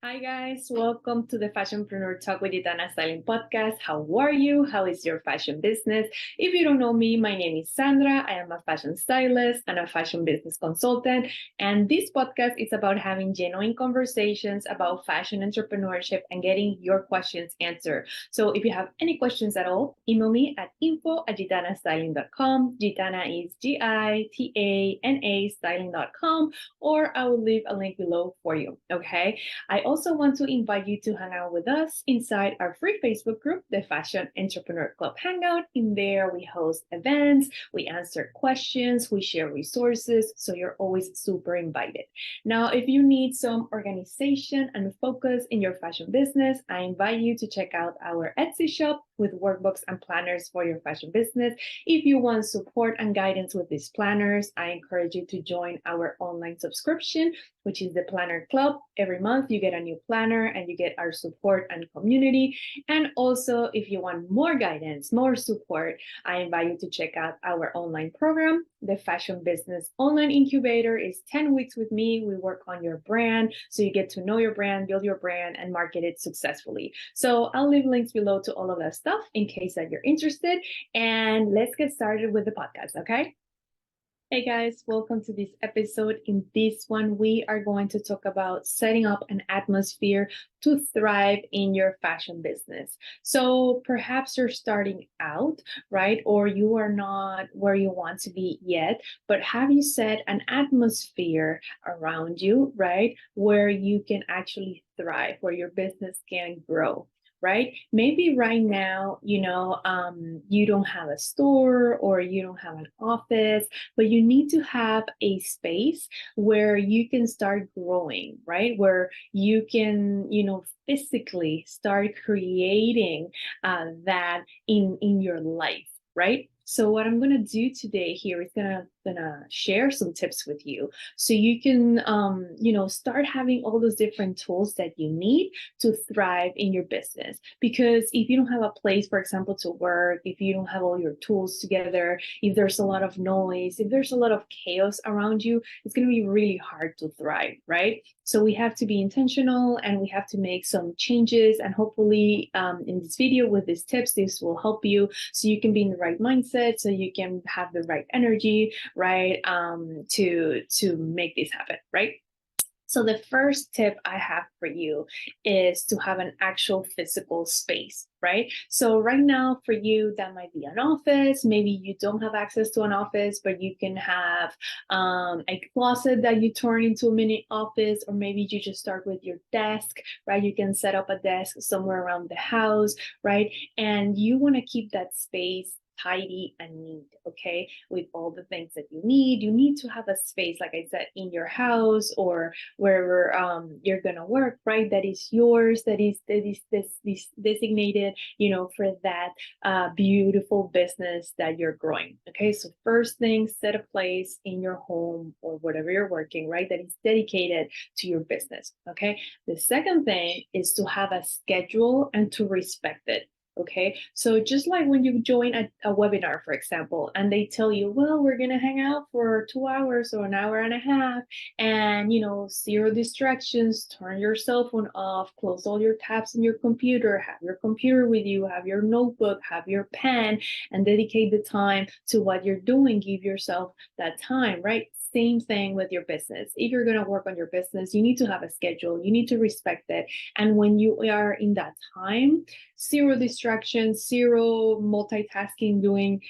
Hi guys, welcome to the Fashionpreneur Talk with Itana Styling podcast. How are you? How is your fashion business? If you don't know me, my name is Sandra. I am a fashion stylist and a fashion business consultant. And this podcast is about having genuine conversations about fashion entrepreneurship and getting your questions answered. So if you have any questions at all, email me at info@gitanastyling.com. Gitana is Gitana styling.com, or I will leave a link below for you. Okay. I also want to invite you to hang out with us inside our free Facebook group, the Fashion Entrepreneur Club Hangout. In there, we host events, we answer questions, we share resources, so you're always super invited. Now, if you need some organization and focus in your fashion business, I invite you to check out our Etsy shop with workbooks and planners for your fashion business. If you want support and guidance with these planners, I encourage you to join our online subscription, which is the Planner Club. Every month you get a new planner and you get our support and community. And also, if you want more guidance, more support, I invite you to check out our online program. The Fashion Business Online Incubator is 10 weeks with me. We work on your brand so you get to know your brand, build your brand, and market it successfully. So I'll leave links below to all of that stuff in case that you're interested. And let's get started with the podcast, okay? Hey guys, welcome to this episode. In this one, we are going to talk about setting up an atmosphere to thrive in your fashion business. So perhaps you're starting out, right? Or you are not where you want to be yet, but have you set an atmosphere around you, right? Where you can actually thrive, where your business can grow? Right? Maybe right now, you don't have a store or you don't have an office, but you need to have a space where you can start growing, right? Where you can, physically start creating that in your life, right? So what I'm gonna do today here is gonna share some tips with you, so you can start having all those different tools that you need to thrive in your business. Because if you don't have a place, for example, to work, if you don't have all your tools together, if there's a lot of noise, if there's a lot of chaos around you, it's going to be really hard to thrive, right? So we have to be intentional and we have to make some changes. And hopefully in this video with these tips, this will help you so you can be in the right mindset, so you can have the right energy, right? To make this happen, right? So the first tip I have for you is to have an actual physical space, right? So right now for you, that might be an office. Maybe you don't have access to an office, but you can have a closet that you turn into a mini office, or maybe you just start with your desk, right? You can set up a desk somewhere around the house, right? And you want to keep that space tidy and neat, okay, with all the things that you need. You need to have a space, like I said, in your house or wherever you're gonna work, right? That is yours, that is this designated, for that beautiful business that you're growing. Okay, so first thing, set a place in your home or whatever you're working, right? That is dedicated to your business. Okay. The second thing is to have a schedule and to respect it. Okay, so just like when you join a webinar, for example, and they tell you, well, we're going to hang out for 2 hours or an hour and a half, and, zero distractions, turn your cell phone off, close all your tabs in your computer, have your computer with you, have your notebook, have your pen, and dedicate the time to what you're doing. Give yourself that time, right? Same thing with your business. If you're going to work on your business, you need to have a schedule, you need to respect it. And when you are in that time, zero distractions, zero multitasking, doing,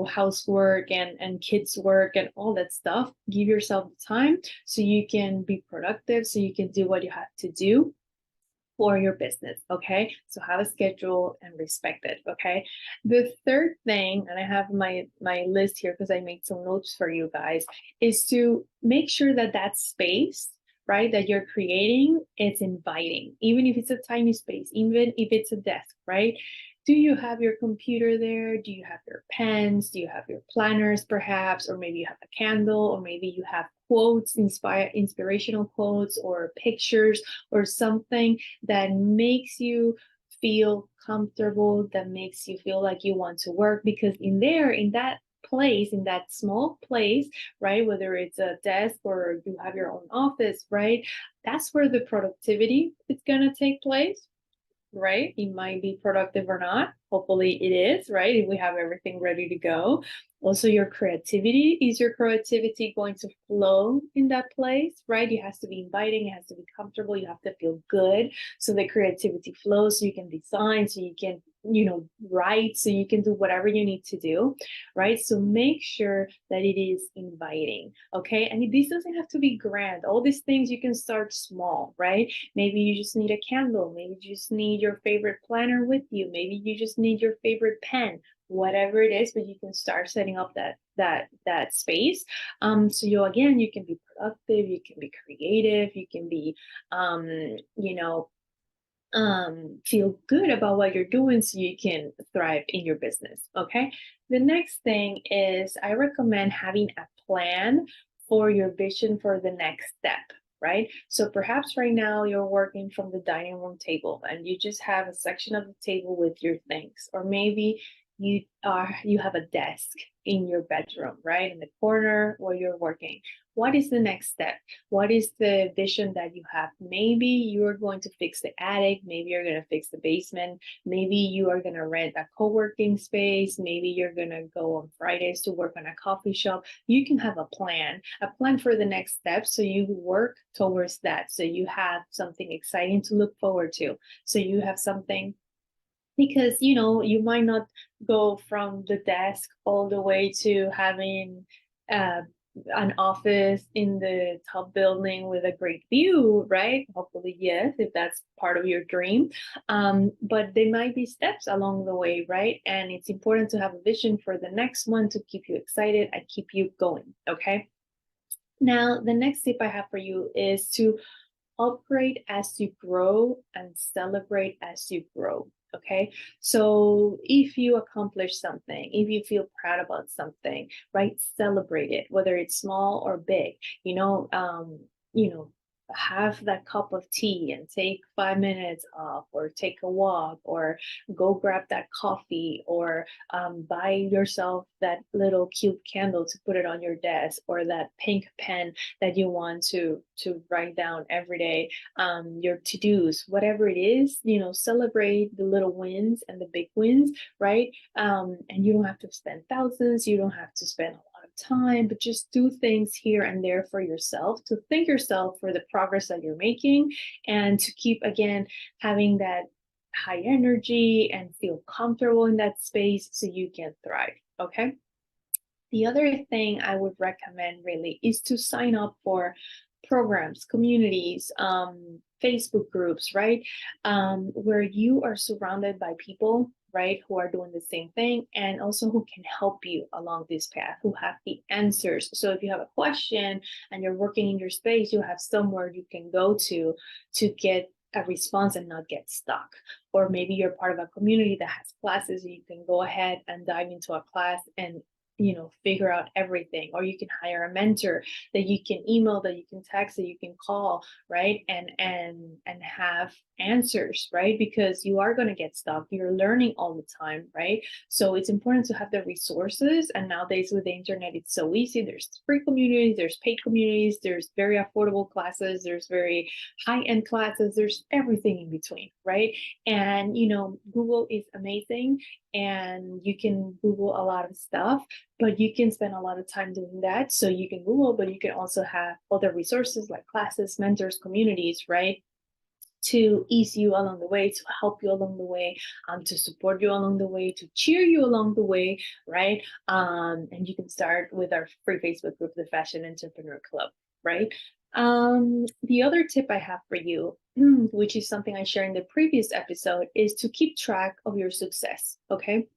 housework and kids work and all that stuff. Give yourself the time so you can be productive, so you can do what you have to do for your business. Okay, so have a schedule and respect it. Okay, the third thing, and I have my list here because I made some notes for you guys, is to make sure that that space, right, that you're creating, it's inviting, even if it's a tiny space, even if it's a desk, right? Do you have your computer there? Do you have your pens? Do you have your planners perhaps? Or maybe you have a candle, or maybe you have quotes, inspirational quotes or pictures or something that makes you feel comfortable, that makes you feel like you want to work. Because in that place, in that small place, right? Whether it's a desk or you have your own office, right? That's where the productivity is going to take place, right? It might be productive or not. Hopefully it is, right? If we have everything ready to go. Also, your creativity, is your creativity going to flow in that place, right? It has to be inviting, it has to be comfortable, you have to feel good. So the creativity flows, so you can design, so you can, write, so you can do whatever you need to do, right? So make sure that it is inviting, okay? And this doesn't have to be grand. All these things you can start small, right? Maybe you just need a candle, maybe you just need your favorite planner with you, maybe you just need your favorite pen, whatever it is, but you can start setting up that space. So you can be productive, you can be creative, you can be feel good about what you're doing so you can thrive in your business. Okay. The next thing is I recommend having a plan for your vision for the next step. Right. So perhaps right now you're working from the dining room table and you just have a section of the table with your things, or maybe you have a desk in your bedroom, right, in the corner where you're working. What is the next step? What is the vision that you have? Maybe you're going to fix the attic, maybe you're going to fix the basement, maybe you are going to rent a co-working space, maybe you're going to go on Fridays to work on a coffee shop. You can have a plan for the next step, so you work towards that, so you have something exciting to look forward to, so you have something, because you might not go from the desk all the way to having uh, an office in the top building with a great view, right? Hopefully yes, if that's part of your dream. But there might be steps along the way, right? And it's important to have a vision for the next one to keep you excited and keep you going. Okay, now the next tip I have for you is to upgrade as you grow and celebrate as you grow. Okay. So if you accomplish something, if you feel proud about something, right, celebrate it, whether it's small or big, you know, have that cup of tea and take 5 minutes off, or take a walk, or go grab that coffee, or buy yourself that little cute candle to put it on your desk, or that pink pen that you want to write down every day, your to-dos, whatever it is, celebrate the little wins and the big wins, right? And you don't have to spend thousands, you don't have to spend a lot of time, but just do things here and there for yourself, to thank yourself for the progress that you're making, and to keep, again, having that high energy and feel comfortable in that space so you can thrive. Okay. The other thing I would recommend really is to sign up for programs, communities, Facebook groups, right? Where you are surrounded by people, right, who are doing the same thing, and also who can help you along this path, who have the answers. So if you have a question and you're working in your space, you have somewhere you can go to get a response and not get stuck. Or maybe you're part of a community that has classes, you can go ahead and dive into a class and figure out everything. Or you can hire a mentor that you can email, that you can text, that you can call, right, and have answers, right? Because you are going to get stuck, you're learning all the time, right? So it's important to have the resources. And nowadays with the internet, it's so easy. There's free communities, there's paid communities, there's very affordable classes, there's very high-end classes, there's everything in between, right? And Google is amazing, and you can Google a lot of stuff, but you can spend a lot of time doing that. So you can Google, but you can also have other resources like classes, mentors, communities, right, to ease you along the way, to help you along the way, to support you along the way, to cheer you along the way, right? And you can start with our free Facebook group, the Fashion Entrepreneur Club, right? The other tip I have for you, which is something I shared in the previous episode, is to keep track of your success, okay?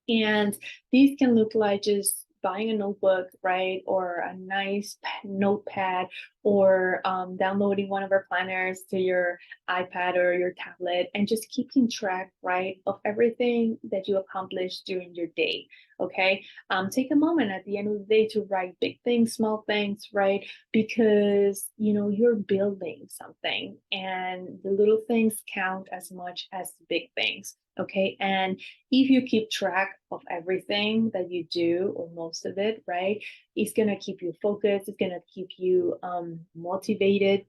And these can look like just buying a notebook, right? Or a nice notepad, or downloading one of our planners to your iPad or your tablet, and just keeping track, right, of everything that you accomplished during your day. Okay. Take a moment at the end of the day to write big things, small things, right? Because you're building something, and the little things count as much as the big things. Okay. And if you keep track of everything that you do, or most of it, right, it's going to keep you focused. It's going to keep you motivated.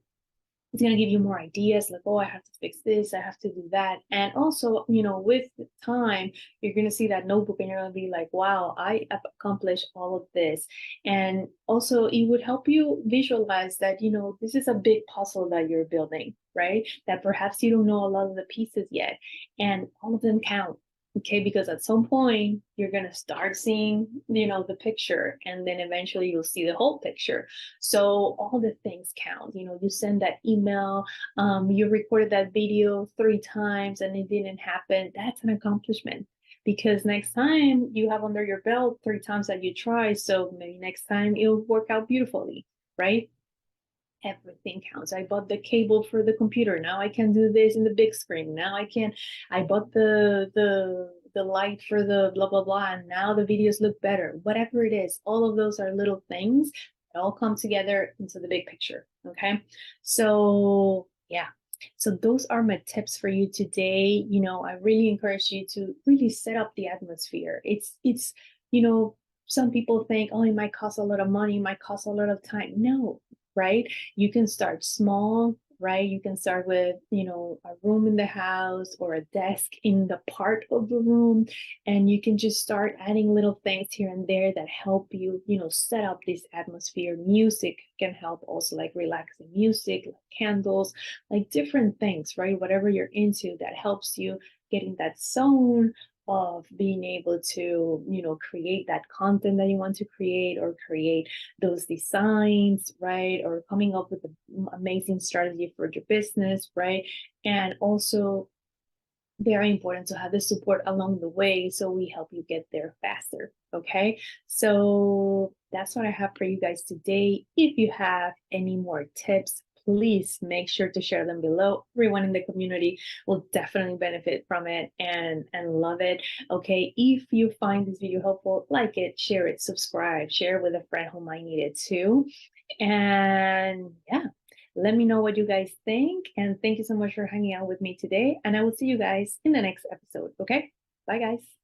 It's going to give you more ideas like, oh, I have to fix this, I have to do that. And also, with time, you're going to see that notebook and you're going to be like, wow, I have accomplished all of this. And also, it would help you visualize that, this is a big puzzle that you're building, right? That perhaps you don't know a lot of the pieces yet, and all of them count. Okay, because at some point you're gonna start seeing, the picture, and then eventually you'll see the whole picture. So all the things count. You send that email, you recorded that video 3 times and it didn't happen. That's an accomplishment, because next time you have under your belt 3 times that you try. So maybe next time it'll work out beautifully, right? Everything counts. I bought the cable for the computer. Now I can do this in the big screen. Now I bought the light for the blah blah blah, and now the videos look better. Whatever it is, all of those are little things that all come together into the big picture. Okay. So yeah. So those are my tips for you today. I really encourage you to really set up the atmosphere. It's some people think, oh, it might cost a lot of money, it might cost a lot of time. No, right? You can start small, right? You can start with, a room in the house or a desk in the part of the room, and you can just start adding little things here and there that help you, set up this atmosphere. Music can help also, like relaxing music, like candles, like different things, right? Whatever you're into that helps you get in that zone of being able to, create that content that you want to create, or create those designs, right? Or coming up with an amazing strategy for your business, right? And also, very important to have the support along the way, so we help you get there faster. Okay, so that's what I have for you guys today. If you have any more tips, please make sure to share them below. Everyone in the community will definitely benefit from it and love it. Okay, if you find this video helpful, like it, share it, subscribe, share it with a friend who might need it too. And yeah, let me know what you guys think. And thank you so much for hanging out with me today. And I will see you guys in the next episode. Okay, bye guys.